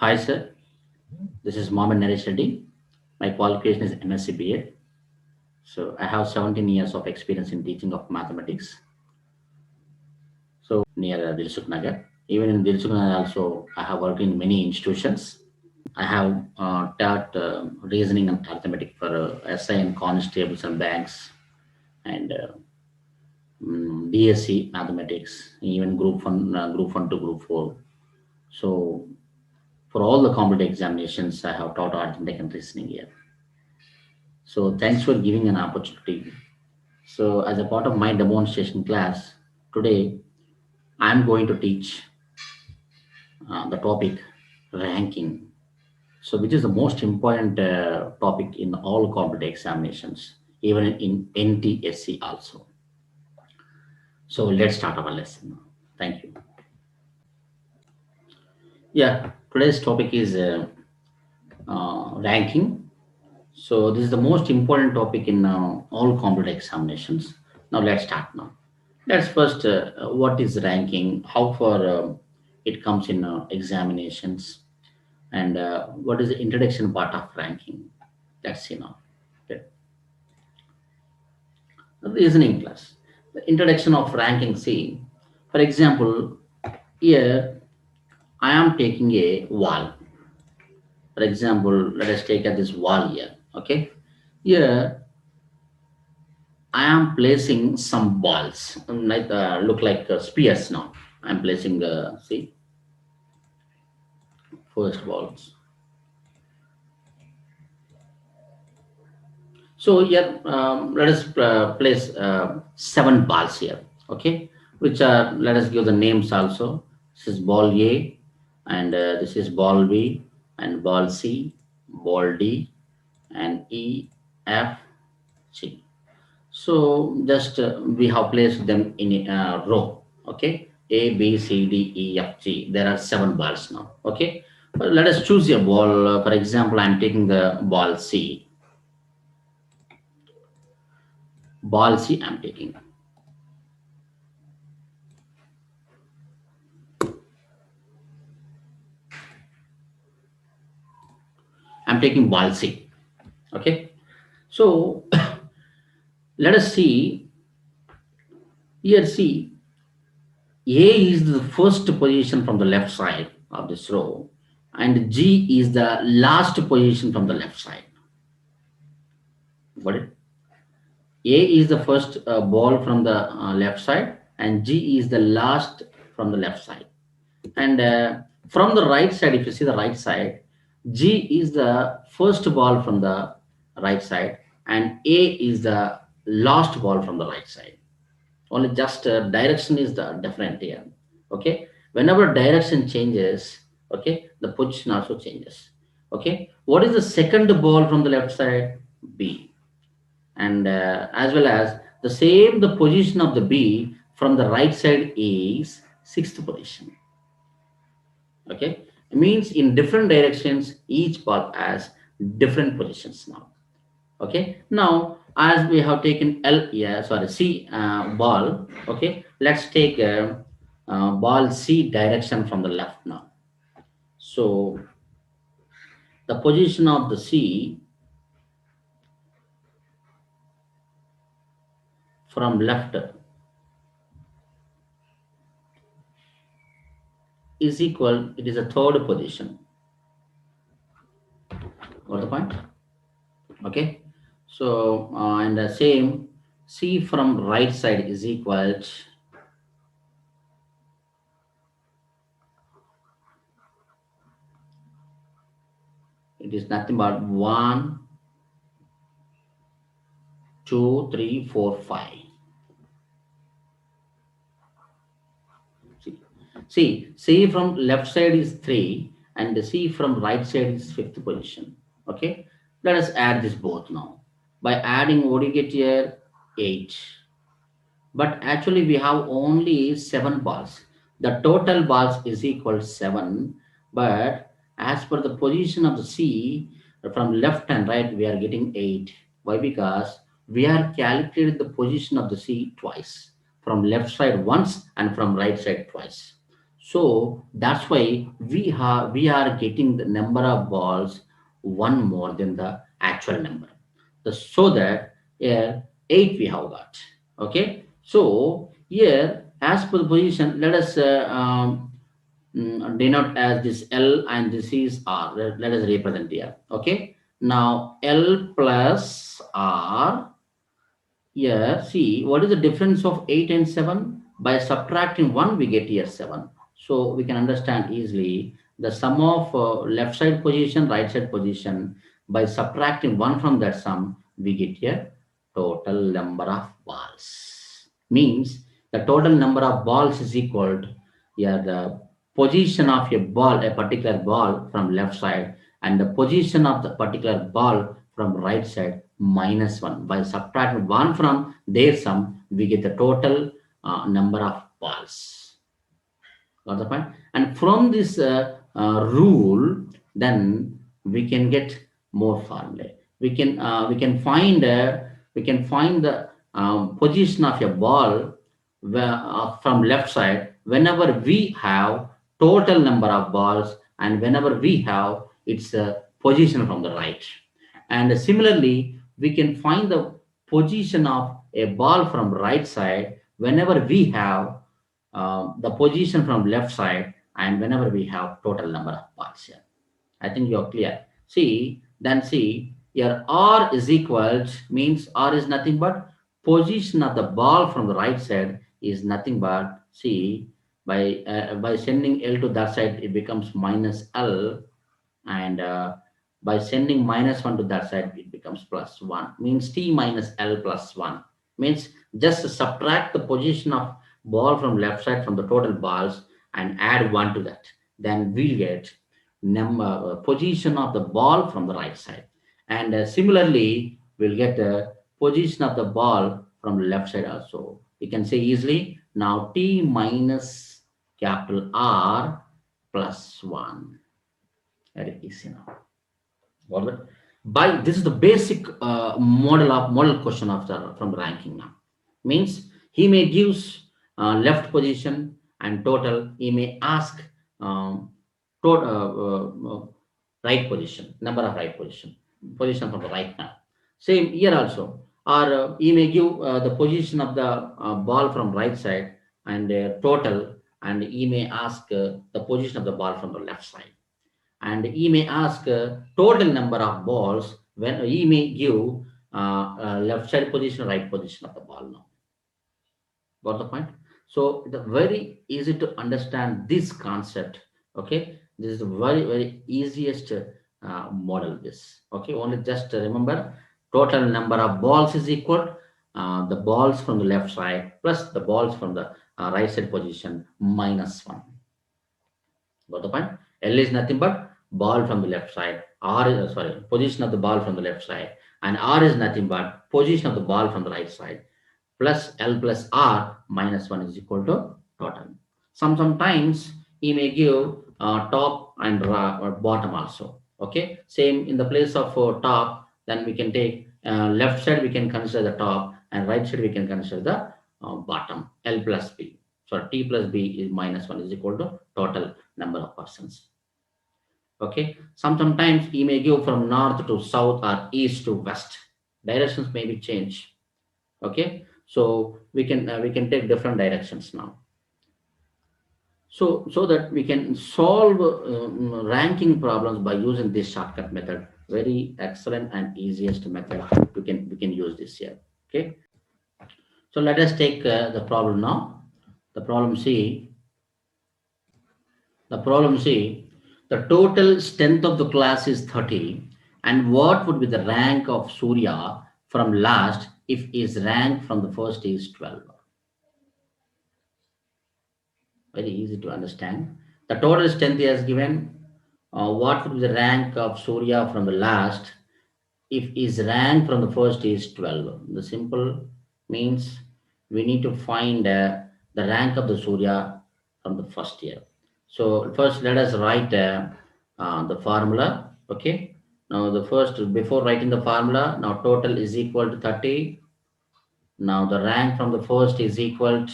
Hi, sir. This is Mohammed Naresh Reddy. My qualification is MSc BA. So I have 17 years of experience in teaching of mathematics. So near Dilsuk Nagar. Even in Dilsuk Nagar also, I have worked in many institutions. I have taught reasoning and arithmetic for SI and constables and banks and DSC mathematics, even group 1 to group 4. So for all the competitive examinations, I have taught arithmetic and reasoning here. So thanks for giving an opportunity. So as a part of my demonstration class, today I'm going to teach the topic ranking. So which is the most important topic in all competitive examinations, even in NTSC also. So let's start our lesson. Thank you. Yeah, today's topic is ranking. So this is the most important topic in all competitive examinations. Now let's start now. Let's first, what is ranking? How far it comes in examinations, and what is the introduction part of ranking? Let's see now. Okay. The reasoning class. The introduction of ranking. See, for example, here I am taking a wall. For example, let us take at this wall here. Okay. Here I am placing some balls, like look like spears now. I'm placing see first balls. So here, let us place seven balls here, okay? Which are, let us give the names also. This is ball A, and this is ball B, and ball C, ball D, and E, F, G. So just we have placed them in a row, okay? A, B, C, D, E, F, G. There are seven balls now, okay? But let us choose a ball. For example, I'm taking the ball C. Ball C, I'm taking. I'm taking ball C. Okay. So let us see here. See, A is the first position from the left side of this row, and G is the last position from the left side. Got it? A is the first ball from the left side, and G is the last from the left side. And from the right side, if you see the right side, G is the first ball from the right side, and A is the last ball from the right side. Only just direction is the different here. Okay, whenever direction changes, okay, the position also changes. Okay, what is the second ball from the left side? B, and as well as the same the position of the B from the right side is sixth position. Okay, it means in different directions each ball has different positions now. Okay, now as we have taken L, yeah, sorry, C ball. Okay, let's take ball C direction from the left now. So the position of the C from left is equal, it is a third position. Got the point? Okay, so and the same C from right side is equal, it is nothing but 1, 2, 3, 4, 5. See from left side is 3, and C from right side is fifth position. Okay, let us add this both now. By adding, what do you get here? 8. But actually we have only 7 balls. The total balls is equal 7, but as per the position of the C, from left and right we are getting 8. Why? Because we are calculated the position of the C twice, from left side once and from right side twice. So that's why we are getting the number of balls one more than the actual number. So that here 8 we have got. Okay. So here as per the position, let us denote as this L and this is R. Let us represent here. Okay. Now L plus R. Yeah, see, what is the difference of 8 and 7? By subtracting 1, we get here 7. So we can understand easily the sum of left side position, right side position. By subtracting 1 from that sum, we get here total number of balls. Means the total number of balls is equal to yeah, the position of a ball, a particular ball from left side, and the position of the particular ball from right side minus 1. By subtracting 1 from their sum, we get the total number of balls. Got the point? And from this rule, then we can get more formulae. We can find the position of a ball from left side whenever we have total number of balls and whenever we have its position from the right. And similarly, we can find the position of a ball from right side whenever we have the position from left side and whenever we have total number of balls here. I think you're clear. See, your R is equal means R is nothing but position of the ball from the right side is nothing but see by sending L to that side it becomes minus L, and by sending minus 1 to that side it becomes plus 1, means T minus L plus 1, means just subtract the position of ball from left side from the total balls and add 1 to that, then we'll get number position of the ball from the right side. And similarly we'll get the position of the ball from the left side also. We can say easily now T minus capital R plus 1. Very easy now. Got it? By this is the basic model question of the from the ranking now. Means he may gives left position and total. He may ask right position, number of right position from the right now. Same here also. Or he may give the position of the ball from right side and total, and he may ask the position of the ball from the left side, and he may ask total number of balls when he may give left side position, right position of the ball now. Got the point? So it's very easy to understand this concept. Okay, this is the very easiest model. This okay. Only just remember total number of balls is equal the balls from the left side plus the balls from the right side position minus 1. Got the point? L is nothing but ball from the left side. R is position of the ball from the left side, and R is nothing but position of the ball from the right side. Plus L plus R minus 1 is equal to total. Sometimes he may give top and or bottom also. Okay, same in the place of top, then we can take left side we can consider the top and right side we can consider the bottom. L plus B. So T plus B is minus 1 is equal to total number of persons. Okay, sometimes he may give from north to south or east to west. Directions may be changed. Okay, so we can take different directions now, so that we can solve ranking problems by using this shortcut method. Very excellent and easiest method. We can use this here. Okay, so let us take the problem now. The problem C. The total strength of the class is 30, and what would be the rank of Surya from last if his rank from the first is 12? Very easy to understand. The total strength he has given. What would be the rank of Surya from the last if his rank from the first is 12? The simple means we need to find the rank of the Surya from the first year. So first let us write the formula. Okay. Now the first, before writing the formula, now total is equal to 30. Now the rank from the first is equal to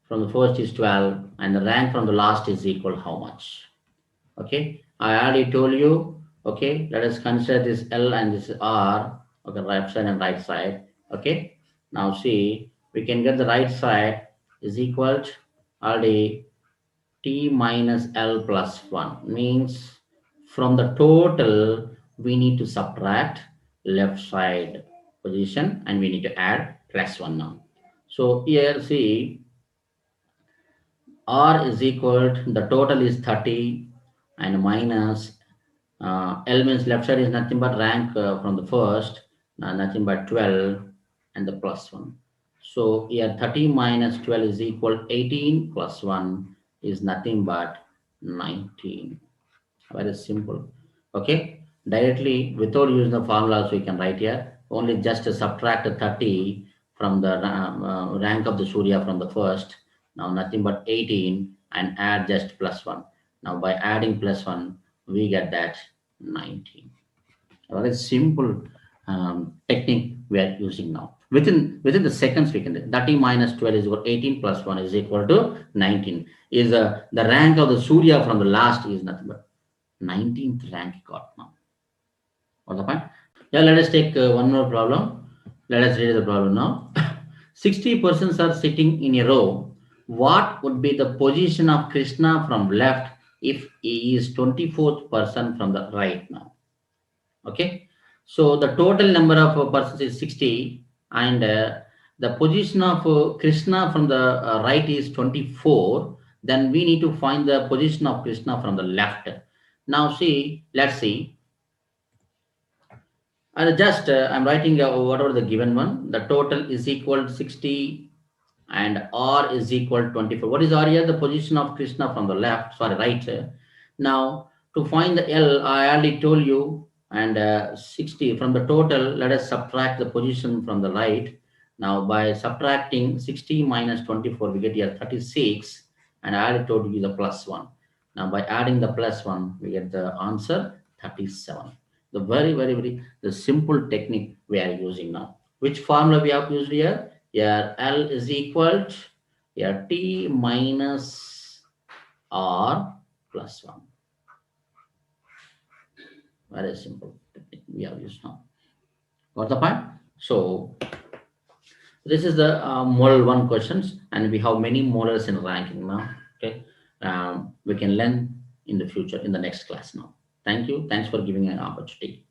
from the first is 12 and the rank from the last is equal how much? Okay, I already told you. Okay, let us consider this L and this R. Okay, right side and right side. Okay, now see, we can get the right side is equal to already T minus L plus 1 means from the total we need to subtract left side position and we need to add plus 1 now. So here see, R is equal to the total is 30 and minus L means left side is nothing but rank from the first, nothing but 12 and the plus 1. So here 30 minus 12 is equal 18 plus 1 is nothing but 19. Very simple. Okay, directly without using the formulas we can write here. Only just subtract 30 from the rank of the Surya from the first. Now nothing but 18 and add just plus 1. Now by adding plus 1 we get that 19. A very simple technique we are using now. Within the seconds we can do 30 minus 12 is equal 18 plus 1 is equal to 19. Is the rank of the Surya from the last is nothing but 19th rank got now. What's the point? Yeah, let us take one more problem. Let us read the problem now. 60 persons are sitting in a row. What would be the position of Krishna from left if he is 24th person from the right now? Okay, so the total number of persons is 60 and the position of Krishna from the right is 24. Then we need to find the position of Krishna from the left. Now see, let's see. And just I'm writing whatever the given one. The total is equal to 60 and R is equal to 24. What is R here? The position of Krishna from the left, sorry, right. Now, to find the L, I already told you, and 60 from the total, let us subtract the position from the right. Now, by subtracting 60 minus 24, we get here 36, and I already told you the plus 1. Now, by adding the plus 1, we get the answer 37. The very the simple technique we are using now. Which formula we have used here? Here L is equal to here T minus R plus 1. Very simple technique we have used now. Got the point? So this is the model 1 questions and we have many models in ranking now. Okay, we can learn in the future in the next class now. Thank you. Thanks for giving an opportunity.